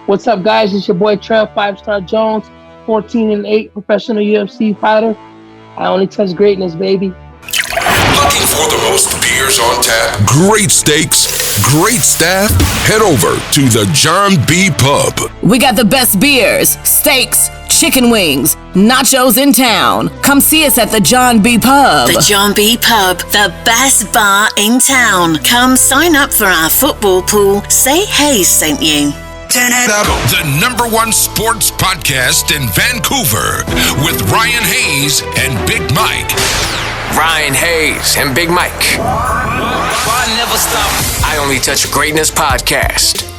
What's up, guys? It's your boy Trev, 5-Star Jones, 14-8 professional UFC fighter. I only touch greatness, baby. Looking for the most beers on tap? Great steaks, great staff? Head over to the John B. Pub. We got the best beers, steaks, chicken wings, nachos in town. Come see us at the John B. Pub. The John B. Pub, the best bar in town. Come sign up for our football pool. Say Hayes sent you. Turn it up. The #1 sports podcast in Vancouver with Ryan Hayes and Big Mike. Ryan Hayes and Big Mike. I never stop. I Only Touch Greatness podcast.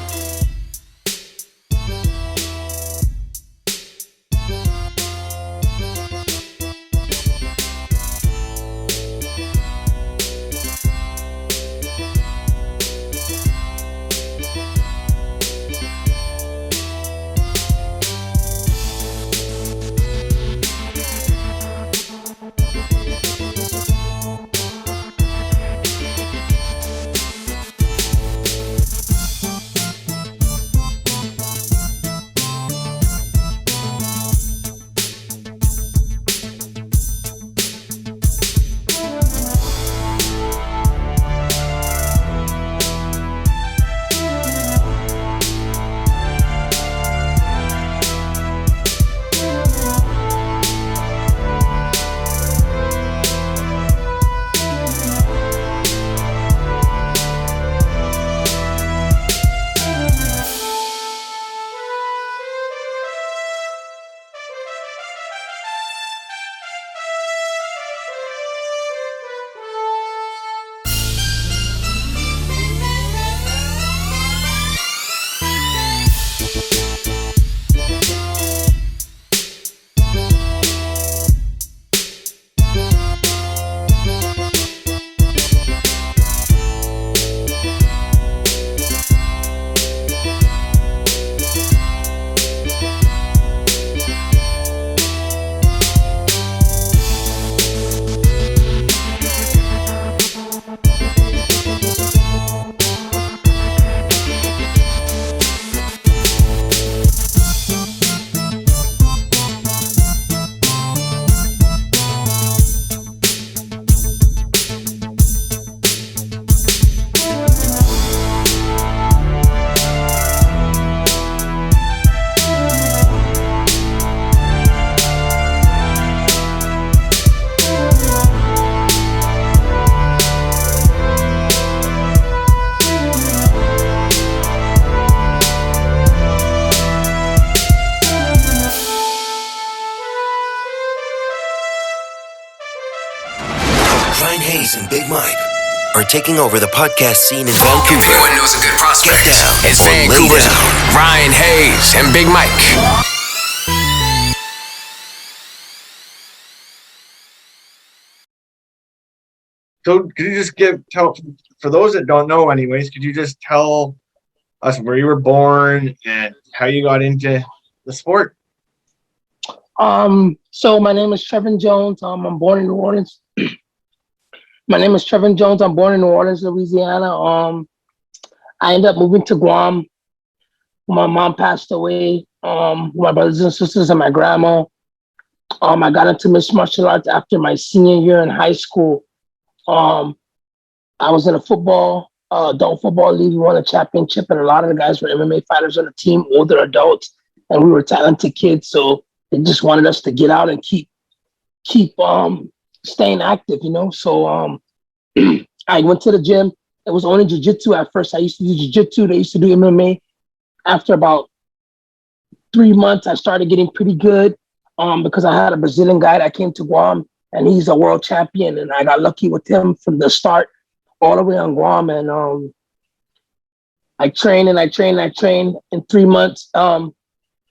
Are taking over the podcast scene in Vancouver. Everyone knows a good prospect. Get down. It's Vancouver's Ryan Hayes and Big Mike. So could you just tell, for those that don't know anyways, could you just tell us where you were born and how you got into the sport? So my name is Trevin Jones. I'm born in New Orleans. My name is Trevin Jones. I'm born in New Orleans, Louisiana. I ended up moving to Guam. My mom passed away. My brothers and sisters and my grandma. I got into mixed martial arts after my senior year in high school. I was in a adult football league. We won a championship, and a lot of the guys were MMA fighters on the team, older adults, and we were talented kids. So they just wanted us to get out and keep staying active, So I went to the gym. It was only jiu-jitsu at first. I used to do jiu-jitsu. They used to do MMA. After about 3 months, I started getting pretty good because I had a Brazilian guy that came to Guam, and he's a world champion. And I got lucky with him from the start all the way on Guam. And I trained. In 3 months,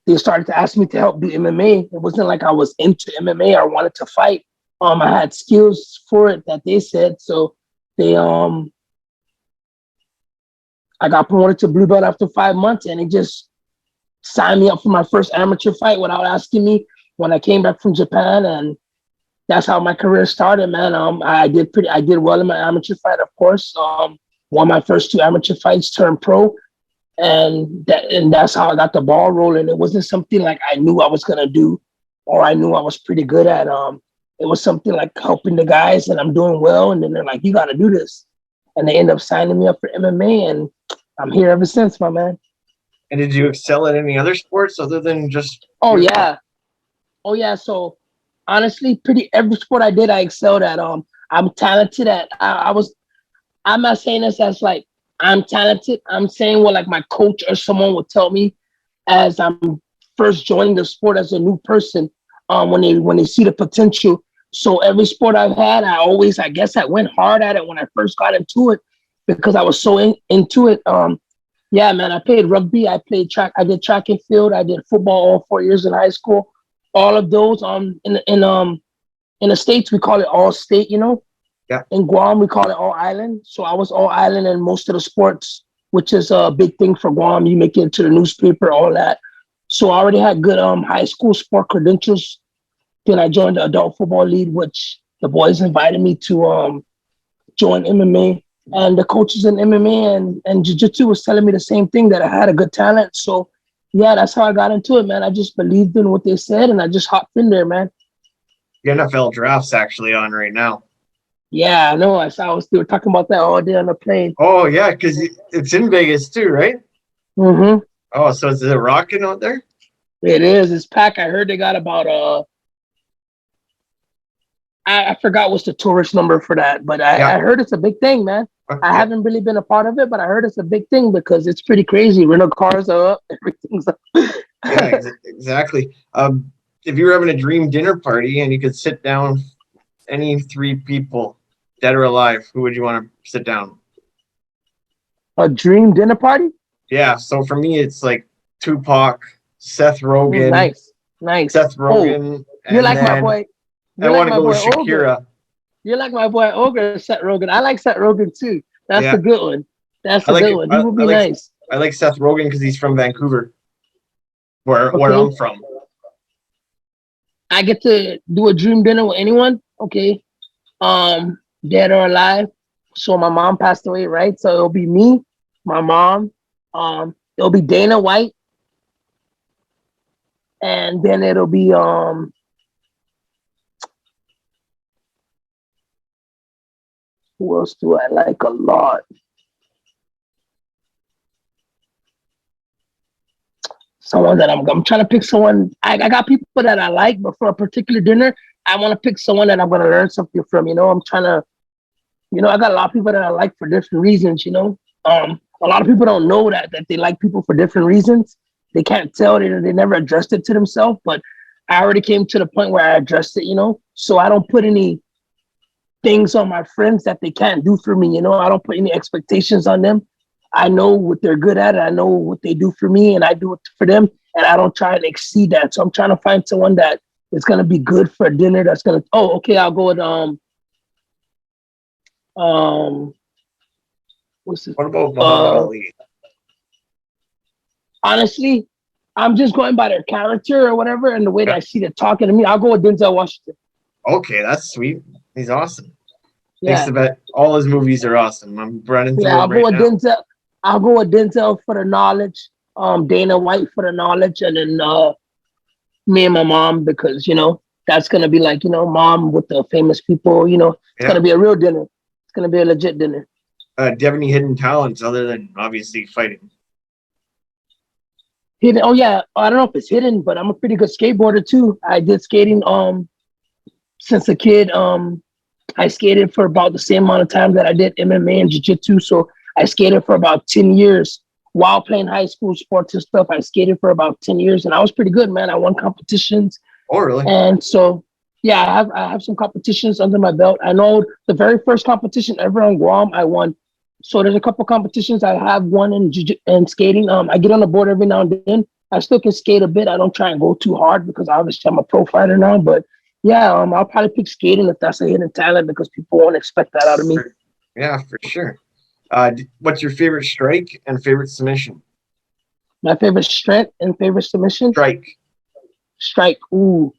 they started to ask me to help do MMA. It wasn't like I was into MMA or wanted to fight. I had skills for it that they said. So they I got promoted to blue belt after 5 months, and they just signed me up for my first amateur fight without asking me when I came back from Japan. And that's how my career started, man. I did well in my amateur fight, of course. Won my first 2 amateur fights, turned pro. and that's how I got the ball rolling. It wasn't something like I knew I was gonna do, or I knew I was pretty good at. It was something like helping the guys, and I'm doing well. And then they're like, "You got to do this," and they end up signing me up for MMA, and I'm here ever since, my man. And did you excel at any other sports other than just? Oh yeah, oh yeah. So honestly, pretty every sport I did, I excelled at. I'm talented at. I was. I'm not saying this as like I'm talented. I'm saying what like my coach or someone would tell me as I'm first joining the sport as a new person. When they see the potential. So every sport I've had, I guess I went hard at it when I first got into it because I was so into it. Yeah, man, I played rugby, I played track, I did track and field, I did football all 4 years in high school. All of those in the States we call it all state, you know. Yeah. In Guam we call it all island. So I was all island in most of the sports, which is a big thing for Guam. You make it into the newspaper, all that. So I already had good high school sport credentials. Then I joined the adult football league, which the boys invited me to join MMA. And the coaches in MMA and jiu-jitsu was telling me the same thing, that I had a good talent. So yeah, that's how I got into it, man. I just believed in what they said and I just hopped in there, man. The NFL draft's actually on right now. Yeah, I know. They were talking about that all day on the plane. Oh yeah, because it's in Vegas too, right? Mm-hmm. Oh, so is it rocking out there? It is. It's packed. I heard they got about I forgot what's the tourist number for that, but I heard it's a big thing, man. I haven't really been a part of it, but I heard it's a big thing because it's pretty crazy. Rental cars are up, everything's up. Yeah, exactly. If you were having a dream dinner party and you could sit down any three people, dead or alive, who would you want to sit down? A dream dinner party? Yeah, so for me, it's like Tupac, Seth Rogen. Nice. Seth Rogen. Oh, you're like my boy. I want to go with Shakira. Ogre. You're like my boy Ogre, Seth Rogen. I like Seth Rogen too. That's a good one. That's a good one. He would be nice. I like Seth Rogen because he's from Vancouver, where I'm from. I get to do a dream dinner with anyone. Okay, dead or alive. So my mom passed away, right? So it'll be me, my mom. It'll be Dana White, and then it'll be who else do I like a lot? Someone that I'm trying to pick someone. I got people that I like, but for a particular dinner, I want to pick someone that I'm going to learn something from. You know, I'm trying to, I got a lot of people that I like for different reasons. You know, a lot of people don't know that they like people for different reasons. They can't tell. They never addressed it to themselves. But I already came to the point where I addressed it. You know, so I don't put any things on my friends that they can't do for me. You know, I don't put any expectations on them. I know what they're good at. I know what they do for me, and I do it for them. And I don't try to exceed that. So I'm trying to find someone that is going to be good for a dinner. That's going to. Oh, okay. I'll go with what's this? What about Muhammad Ali? Honestly, I'm just going by their character or whatever, and the way that I see them talking to me. I'll go with Denzel Washington. Okay, that's sweet. He's awesome. Yeah. Thanks to bet. All his movies are awesome. I'm running through I'll them go right with now. Denzel. I'll go with Denzel for the knowledge. Dana White for the knowledge, and then me and my mom, because that's gonna be like mom with the famous people. It's gonna be a real dinner. It's gonna be a legit dinner. Do you have any hidden talents other than obviously fighting? Hidden? Oh yeah, I don't know if it's hidden, but I'm a pretty good skateboarder too. I did skating since a kid. I skated for about the same amount of time that I did MMA and jiu-jitsu. So I skated for about 10 years while playing high school sports and stuff. I skated for about 10 years and I was pretty good, man. I won competitions. Oh, really? And so, yeah, I have some competitions under my belt. I know the very first competition ever on Guam, I won. So there's a couple competitions I have won in skating. I get on the board every now and then. I still can skate a bit. I don't try and go too hard because obviously I'm a pro fighter now, but yeah, I'll probably pick skating if that's a hidden talent because people won't expect that out of me. Yeah, for sure. What's your favorite strike and favorite submission? My favorite strength and favorite submission? Strike. Ooh.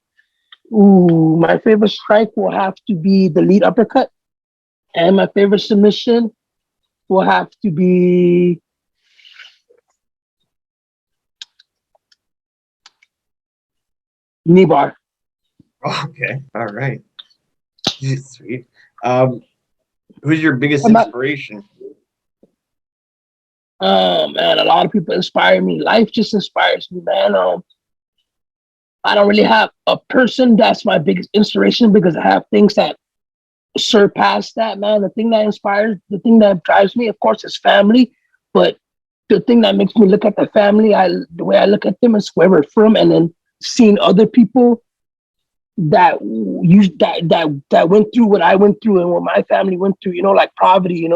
My favorite strike will have to be the lead uppercut. And my favorite submission will have to be Knee bar. Okay, all right. Sweet. Who's your biggest I'm not, inspiration? man, a lot of people inspire me. Life just inspires me, man. I don't really have a person that's my biggest inspiration because I have things that surpass that, man. The thing that inspires, the thing that drives me, of course, is family. But the thing that makes me look at the family, the way I look at them is where we're from, and then seeing other people that went through what I went through and what my family went through, like poverty,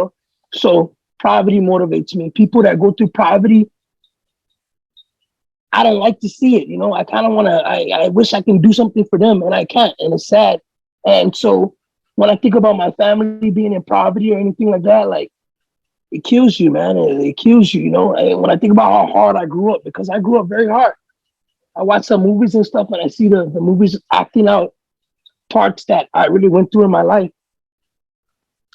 So poverty motivates me. People that go through poverty, I don't like to see it, I kind of want to, I wish I can do something for them and I can't, and it's sad. And so when I think about my family being in poverty or anything like that, like, it kills you, man. It kills you, And when I think about how hard I grew up, because I grew up very hard. I watch some movies and stuff and I see the movies acting out parts that I really went through in my life.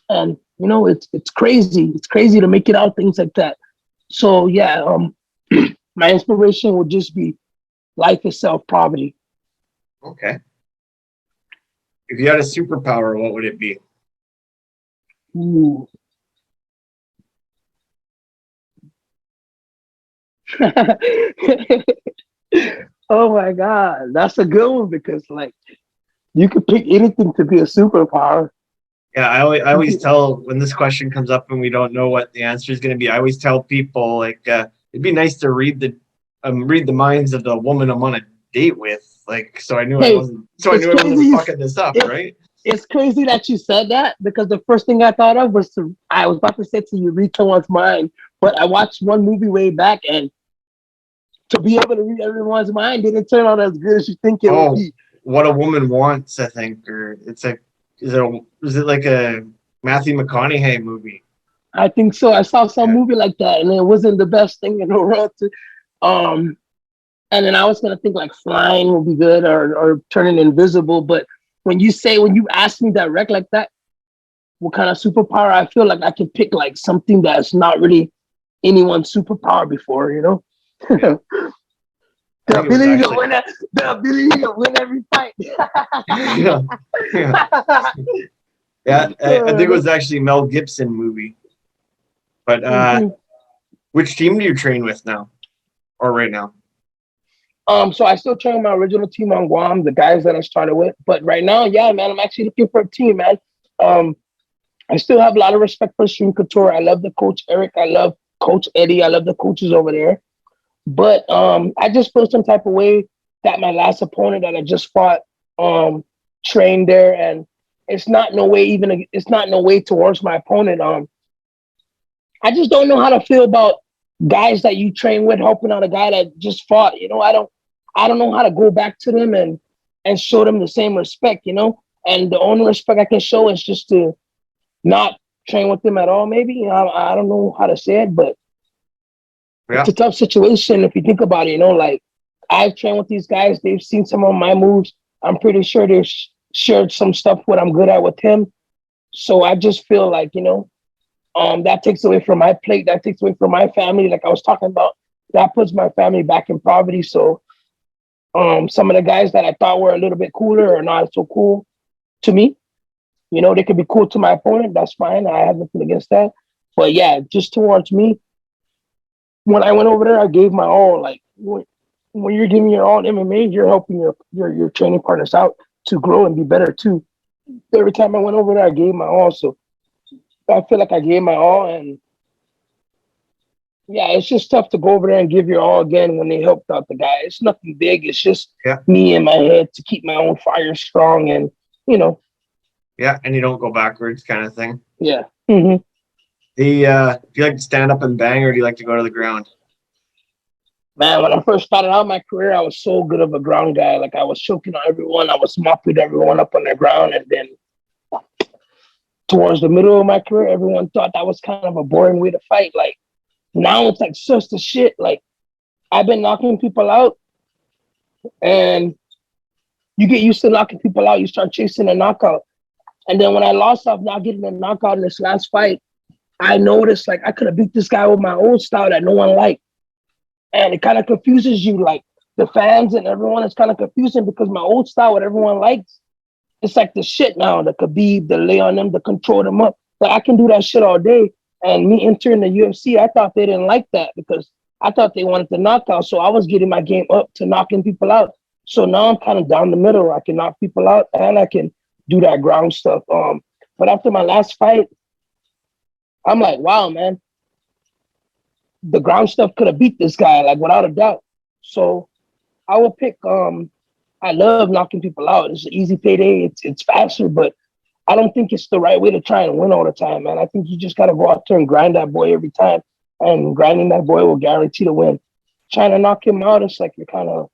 And, it's crazy. It's crazy to make it out, things like that. So, yeah, my inspiration would just be life itself, poverty. Okay. If you had a superpower, what would it be? Ooh. Oh my God, that's a good one because like you could pick anything to be a superpower. Yeah, I always tell when this question comes up and we don't know what the answer is going to be. I always tell people like it'd be nice to read the minds of the woman I'm on a date with. Like, so I knew I wasn't fucking this up, right? It's crazy that you said that because the first thing I thought of was I was about to say to you, read someone's mind, but I watched one movie way back and to be able to read everyone's mind didn't turn out as good as you think it would be. What a Woman Wants, I think, or it's like, is it like a Matthew McConaughey movie? I think so. I saw some movie like that, and it wasn't the best thing in the world. And then I was gonna think like flying would be good, or turning invisible. But when you ask me direct like that, what kind of superpower? I feel like I can pick like something that's not really anyone's superpower before, Yeah. The ability to win every fight. Yeah. I think it was actually Mel Gibson movie. But which team do you train with now, or right now? So I still train my original team on Guam, the guys that I started with. But right now, yeah, man, I'm actually looking for a team, man. I still have a lot of respect for Stream Couture. I love the coach Eric. I love Coach Eddie. I love the coaches over there. But I just feel some type of way that my last opponent that I just fought trained there, and it's not no way towards my opponent. I just don't know how to feel about guys that you train with helping out a guy that just fought. I don't know how to go back to them and show them the same respect. And the only respect I can show is just to not train with them at all. Maybe I don't know how to say it, but. Yeah. It's a tough situation if you think about it, like I've trained with these guys. They've seen some of my moves. I'm pretty sure they've shared some stuff what I'm good at with him. So I just feel like, that takes away from my plate. That takes away from my family. Like I was talking about, that puts my family back in poverty. So some of the guys that I thought were a little bit cooler are not so cool to me. They could be cool to my opponent. That's fine. I have nothing against that. But yeah, just towards me, when I went over there, I gave my all. Like when you're giving your all in MMA, you're helping your training partners out to grow and be better too. Every time I went over there, I gave my all. So I feel like I gave my all, and yeah, it's just tough to go over there and give your all again when they helped out the guy. It's nothing big. It's just me in my head to keep my own fire strong, and Yeah, and you don't go backwards, kind of thing. Yeah. Mm-hmm. Do you like to stand up and bang, or do you like to go to the ground? Man, when I first started out my career, I was so good of a ground guy. Like I was choking on everyone. I was mopping everyone up on the ground. And then towards the middle of my career, everyone thought that was kind of a boring way to fight. Like now it's like such the shit. Like I've been knocking people out, and you get used to knocking people out. You start chasing a knockout. And then when I lost off not getting a knockout in this last fight, I noticed like I could have beat this guy with my old style that no one liked. And it kind of confuses you. Like, the fans and everyone is kind of confusing because my old style, what everyone likes, it's like the shit now. The Khabib, the lay on them, the control them up. Like I can do that shit all day. And me entering the UFC, I thought they didn't like that because I thought they wanted the knockout. So I was getting my game up to knocking people out. So now I'm kind of down the middle. I can knock people out and I can do that ground stuff. But after my last fight, I'm like, wow, man, the ground stuff could have beat this guy, like without a doubt. So I would pick. I love knocking people out. It's an easy payday. It's faster, but I don't think it's the right way to try and win all the time, man. I think you just gotta go out there and grind that boy every time, and grinding that boy will guarantee the win. Trying to knock him out, it's like you're kind of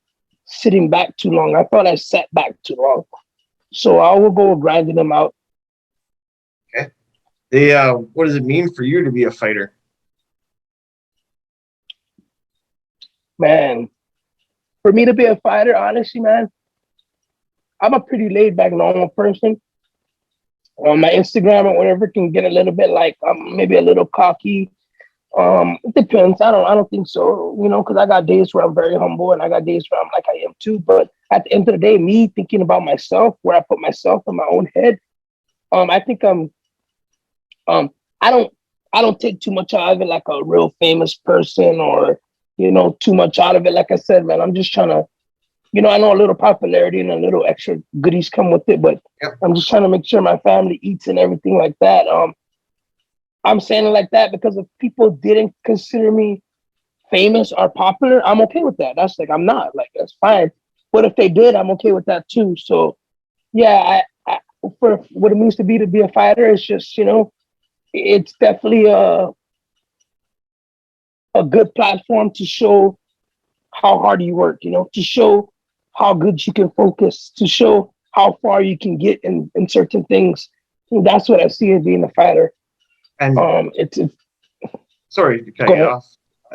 sitting back too long. I thought I sat back too long, so I will go with grinding him out. Okay. What does it mean for you to be a fighter? Man, for me to be a fighter, honestly, man, I'm a pretty laid back, normal person. On my Instagram or whatever can get a little bit like maybe a little cocky. It depends. I don't think so, because I got days where I'm very humble and I got days where I'm like I am too. But at the end of the day, me thinking about myself, where I put myself in my own head, I think I don't take too much out of it like a real famous person or too much out of it. Like I said, man, I'm just trying to, I know a little popularity and a little extra goodies come with it, but Yep. I'm just trying to make sure my family eats and everything like that. I'm saying it like that because if people didn't consider me famous or popular, I'm okay with that. That's like, I'm not, like, that's fine. But if they did, I'm okay with that too. So yeah, I for what it means to be a fighter, it's just, it's definitely a good platform to show how hard you work, to show how good you can focus, to show how far you can get in certain things. And that's what I see as being a fighter. And it's sorry to cut Go you ahead. off.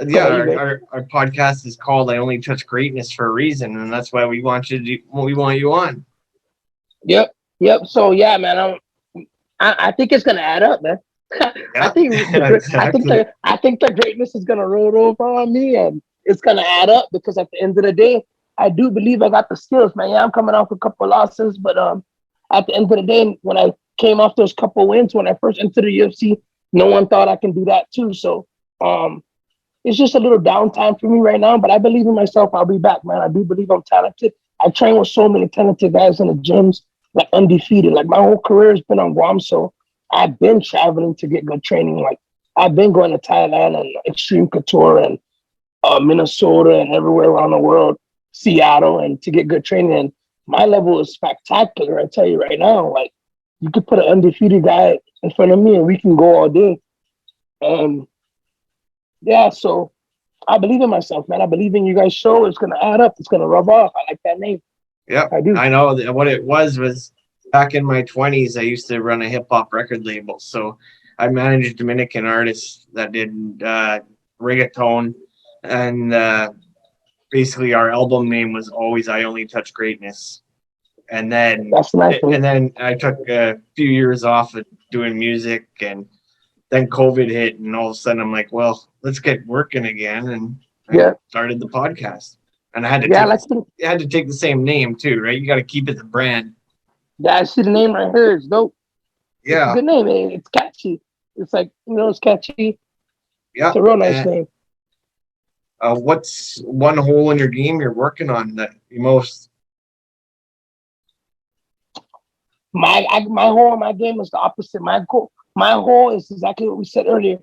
Yeah, Go ahead, our podcast is called "I Only Touch Greatness" for a reason, and that's why we want you to do what we want you on. Yep. So yeah, man, I think it's gonna add up, man. I think Exactly. I think the greatness is gonna roll over on me, and it's gonna add up because at the end of the day, I do believe I got the skills, man. Yeah, I'm coming off a couple of losses, but at the end of the day, when I came off those couple wins when I first entered the UFC, no one thought I can do that too. So it's just a little downtime for me right now, but I believe in myself. I'll be back, man. I do believe I'm talented. I train with so many talented guys in the gyms, like undefeated. Like my whole career has been on Guam, so I've been traveling to get good training. Like I've been going to Thailand and Extreme Couture and Minnesota and everywhere around the world, Seattle, and to get good training. And my level is spectacular. I tell you right now, like you could put an undefeated guy in front of me and we can go all day. Yeah, so I believe in myself, man. I believe in you guys' show. It's gonna add up. It's gonna rub off. I like that name. Yep, I do. I know what it was back in my 20s. I used to run a hip hop record label, so I managed Dominican artists that did reggaeton, and basically our album name was always "I Only Touch Greatness." And then That's nice. and then I took a few years off of doing music, and then COVID hit, and all of a sudden I'm like, well, let's get working again, and I started the podcast. And I had to take the same name too, right? You got to keep it the brand. Yeah, I see the name right here. It's dope. Yeah, it's a good name. It's catchy. It's like it's catchy. Yeah, it's a real nice name. What's one hole in your game you're working on that you most? My hole in my game is the opposite. My hole is exactly what we said earlier.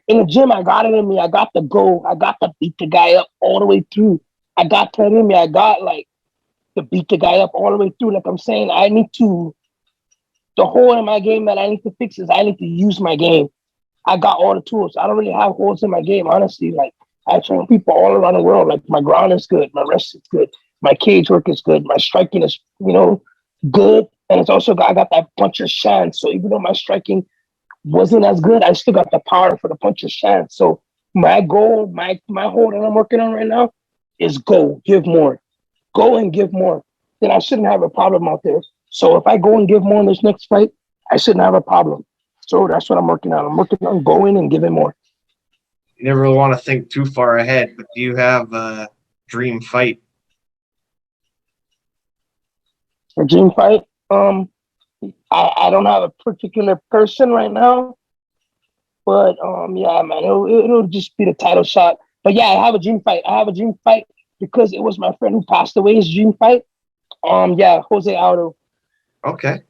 In the gym, I got it in me. I got the go. I got to beat the guy up all the way through. I got that in me. I got like to beat the guy up all the way through. Like I'm saying, the hole in my game that I need to fix is I need to use my game. I got all the tools. I don't really have holes in my game, honestly. Like I train people all around the world. Like my ground is good. My wrist is good. My cage work is good. My striking is, good. And it's also I got that puncher's chance. So even though my striking wasn't as good, I still got the power for the puncher's chance. So my goal, my hole that I'm working on right now is give more. Go and give more. Then I shouldn't have a problem out there. So if I go and give more in this next fight, I shouldn't have a problem. So that's what I'm working on. I'm working on going and giving more. You never really want to think too far ahead, but do you have dream fight? A dream fight? I don't have a particular person right now, but yeah, man, it'll just be the title shot. But yeah, I have a dream fight. I have a dream fight because it was my friend who passed away. His dream fight. Yeah, Jose Aldo. Okay.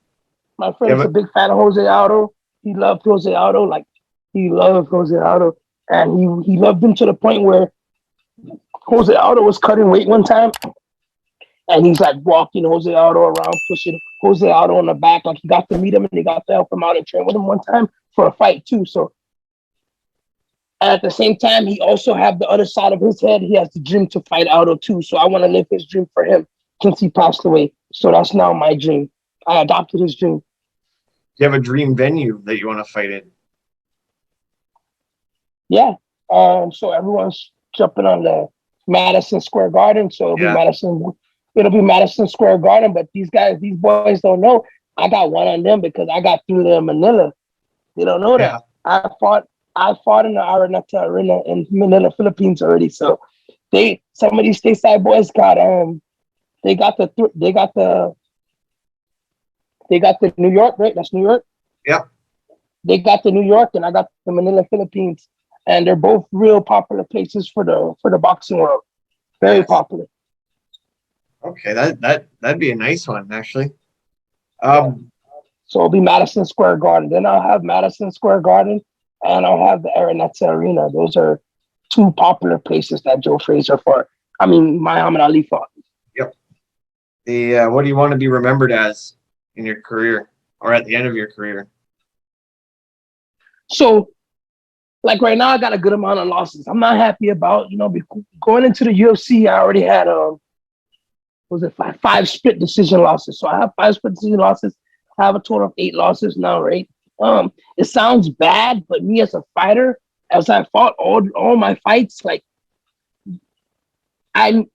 My friend's a big fan of Jose Aldo. He loved Jose Aldo, like he loved Jose Aldo, and he loved him to the point where Jose Aldo was cutting weight one time, and he's like walking Jose Aldo around, pushing Jose Aldo on the back, like he got to meet him and he got to help him out and train with him one time for a fight too. So at the same time, he also have the other side of his head. He has the dream to fight Aldo too. So I want to live his dream for him since he passed away. So that's now my dream. I adopted his dream. Do you have a dream venue that you want to fight in? Yeah. So everyone's jumping on the Madison Square Garden. So it'll be Madison Square Garden. But these boys don't know. I got one on them because I got through there in Manila. They don't know that. I fought in the Araneta Arena in Manila, Philippines already. So some of these stateside boys got they got the New York, right? That's New York. Yeah. They got the New York, and I got the Manila, Philippines, and they're both real popular places for the boxing world. Very popular. Okay, that'd be a nice one, actually. So it'll be Madison Square Garden. Then I'll have Madison Square Garden, and I'll have the Araneta Arena. Those are two popular places that Joe Frazier fought. Muhammad Ali fought. Yep. What do you want to be remembered as in your career or at the end of your career? So, like right now, I got a good amount of losses. I'm not happy about, going into the UFC. I already had five split decision losses. So I have 5 split decision losses. I have a total of 8 losses now, right? It sounds bad, but me as a fighter, as I fought all my fights, like I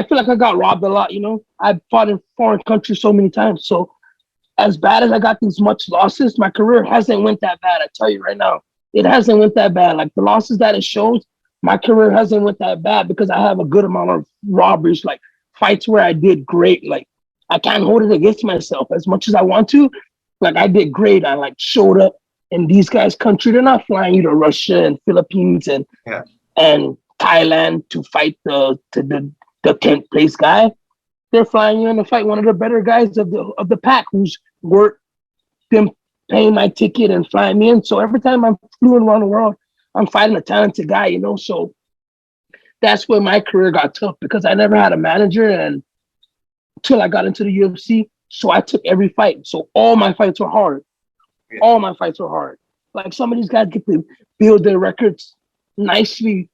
feel like I got robbed a lot. I fought in foreign countries so many times. So as bad as I got these much losses, my career hasn't went that bad. I tell you right now, it hasn't went that bad. Like the losses that it shows, my career hasn't went that bad because I have a good amount of robberies, like fights where I did great. Like I can't hold it against myself as much as I want to. Like I did great. I like showed up in these guys' country. They're not flying you to Russia and Philippines and Thailand to fight the 10th place guy. They're flying you in to fight one of the better guys of the pack who's worth them paying my ticket and flying me in. So every time I'm flew around the world, I'm fighting a talented guy, So that's where my career got tough because I never had a manager until I got into the UFC. So I took every fight. So all my fights were hard. All my fights were hard. Like some of these guys get to build their records nicely.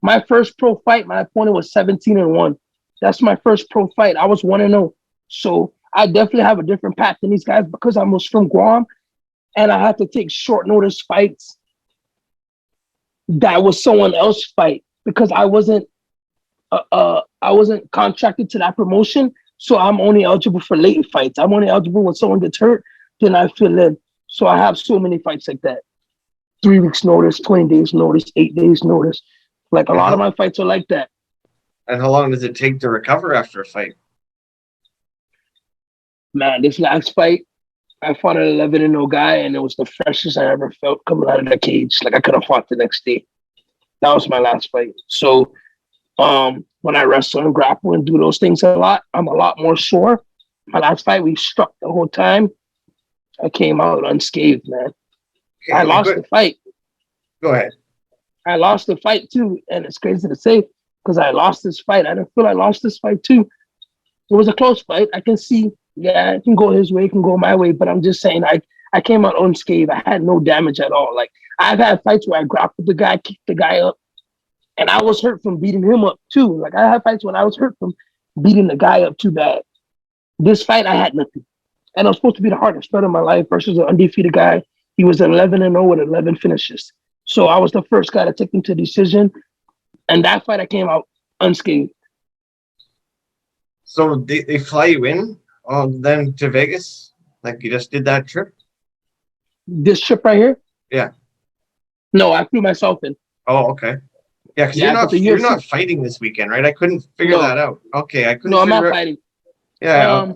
My first pro fight, my opponent was 17-1. That's my first pro fight. I was 1-0. So I definitely have a different path than these guys because I was from Guam and I had to take short notice fights that was someone else's fight because I wasn't contracted to that promotion. So I'm only eligible for late fights. I'm only eligible when someone gets hurt, then I fill in. So I have so many fights like that. 3 weeks notice, 20 days notice, 8 days notice. Like a lot of my fights are like that. And how long does it take to recover after a fight? Man, this last fight, I fought an 11-0 guy, and it was the freshest I ever felt coming out of the cage. Like I could have fought the next day. That was my last fight. So when I wrestle and grapple and do those things a lot, I'm a lot more sure. My last fight, we struck the whole time. I came out unscathed, man. Okay, I lost the fight. Go ahead. I lost the fight too, and it's crazy to say because I lost this fight. I didn't feel I lost this fight too. It was a close fight. I can see, it can go his way, it can go my way, but I'm just saying I came out unscathed. I had no damage at all. Like I've had fights where I grappled the guy, kicked the guy up, and I was hurt from beating him up too. Like I had fights when I was hurt from beating the guy up too bad. This fight, I had nothing. And it was supposed to be the hardest fight of my life versus an undefeated guy. He was 11-0 with 11 finishes. So I was the first guy to take him to decision. And that fight, I came out unscathed. So they fly you in then to Vegas? Like you just did that trip? This trip right here? Yeah. No, I flew myself in. Oh, okay. Yeah, because you're not fighting this weekend, right? I couldn't figure that out. Okay, I couldn't. No, I'm not fighting. Yeah.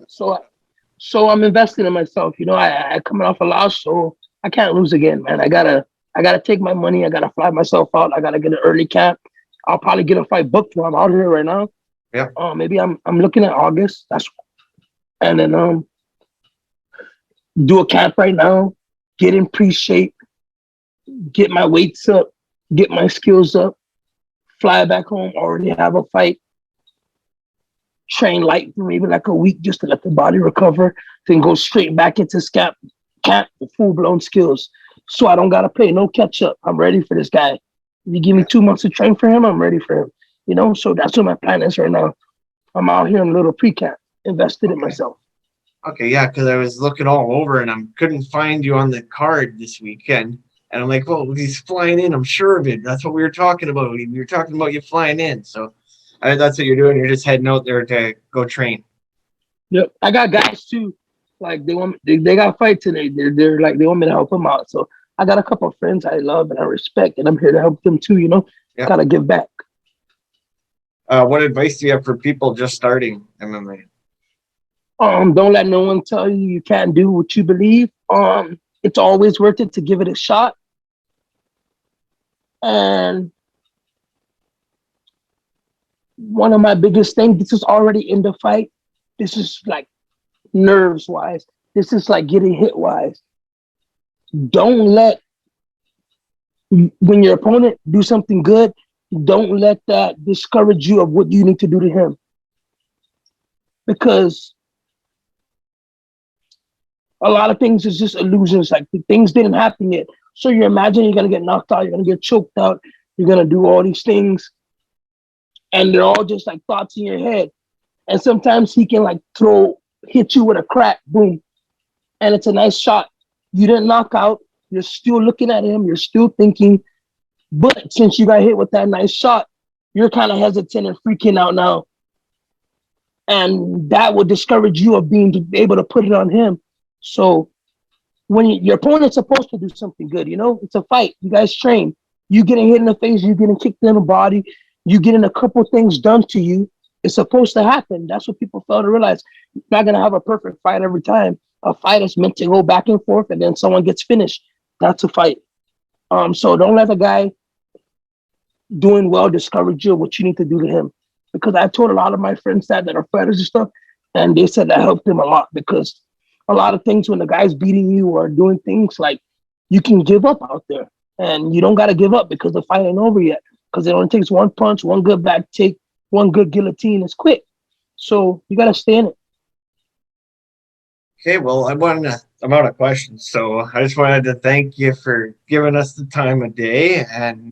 So I'm investing in myself. You know, I coming off a loss, so I can't lose again, man. I gotta take my money. I gotta fly myself out. I gotta get an early camp. I'll probably get a fight booked while I'm out here right now. Yeah. Maybe I'm looking at August. And then do a camp right now. Get in pre-shape. Get my weights up. Get my skills up. Fly back home. Already have a fight. Train light for maybe like a week just to let the body recover. Then go straight back into camp with full-blown skills. So I don't gotta play no catch up. I'm ready for this guy. If you give me 2 months to train for him, I'm ready for him. You know, so that's what my plan is right now. I'm out here in a little pre-camp, invested in myself. Okay, yeah, because I was looking all over and I couldn't find you on the card this weekend. And I'm like, well, he's flying in. I'm sure of it. That's what we were talking about. We were talking about you flying in. So that's what you're doing. You're just heading out there to go train. Yep, I got guys too. Like they got a fight today. They're like they want me to help them out. So I got a couple of friends I love and I respect, and I'm here to help them too. You know, gotta give back. What advice do you have for people just starting MMA? Don't let no one tell you can't do what you believe. It's always worth it to give it a shot. And one of my biggest things, this is already in the fight. This is like nerves wise. This is like getting hit wise. Don't let, when your opponent do something good, don't let that discourage you of what you need to do to him. Because a lot of things is just illusions. Like the things didn't happen yet. So you imagine you're going to get knocked out. You're going to get choked out. You're going to do all these things. And they're all just like thoughts in your head. And sometimes he can like hit you with a crack, boom. And it's a nice shot. You didn't knock out. You're still looking at him. You're still thinking. But since you got hit with that nice shot, you're kind of hesitant and freaking out now. And that would discourage you of being able to put it on him. So when your opponent's supposed to do something good, you know, it's a fight. You guys train. You getting hit in the face, you getting kicked in the body, you getting a couple things done to you. It's supposed to happen. That's what people fail to realize. You're not going to have a perfect fight every time. A fight is meant to go back and forth and then someone gets finished. That's a fight. So don't let the guy doing well discourage you of what you need to do to him. Because I told a lot of my friends that are fighters and stuff, and they said that helped them a lot, because a lot of things when the guy's beating you or doing things, like you can give up out there, and you don't got to give up because the fight ain't over yet, because it only takes one punch, one good back take, one good guillotine. It's quick. So you got to stay in it. Okay, well, I'm out of questions, so I just wanted to thank you for giving us the time of day, and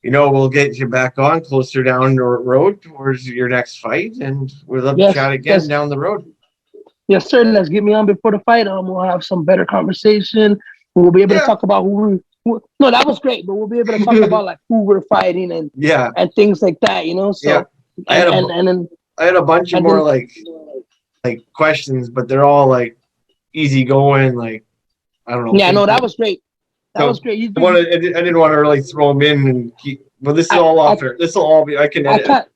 you know, we'll get you back on closer down the road towards your next fight, and we'd love to chat again down the road. Yes, sir. Let's get me on before the fight. We'll have some better conversation. We'll be able to talk about who no, that was great, but we'll be able to talk about like who we're fighting and things like that, you know. So I had a bunch of more like questions, but they're all like easy going, like I don't know. Yeah, no, that was great. That was great. I didn't want to really throw them in and keep. Well, this is all off there. This will all be. I can edit. I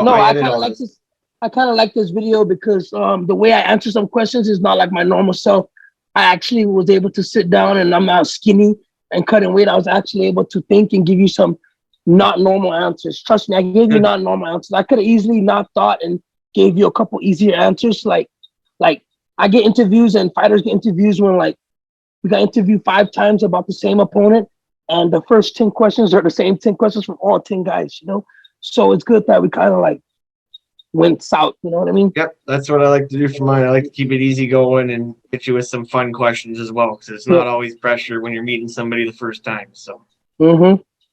kind of like this. I kind of like this video because the way I answer some questions is not like my normal self. I actually was able to sit down, and I'm not skinny and cutting weight. I was actually able to think and give you some not normal answers. Trust me, I gave you not normal answers. I could have easily not thought and gave you a couple easier answers. Like I get interviews and fighters get interviews when like we got interviewed 5 times about the same opponent, and the first 10 questions are the same 10 questions from all 10 guys, you know? So it's good that we kind of like went south, you know what I mean? Yep, that's what I like to do for mine. I like to keep it easy going and get you with some fun questions as well, because it's not always pressure when you're meeting somebody the first time. So.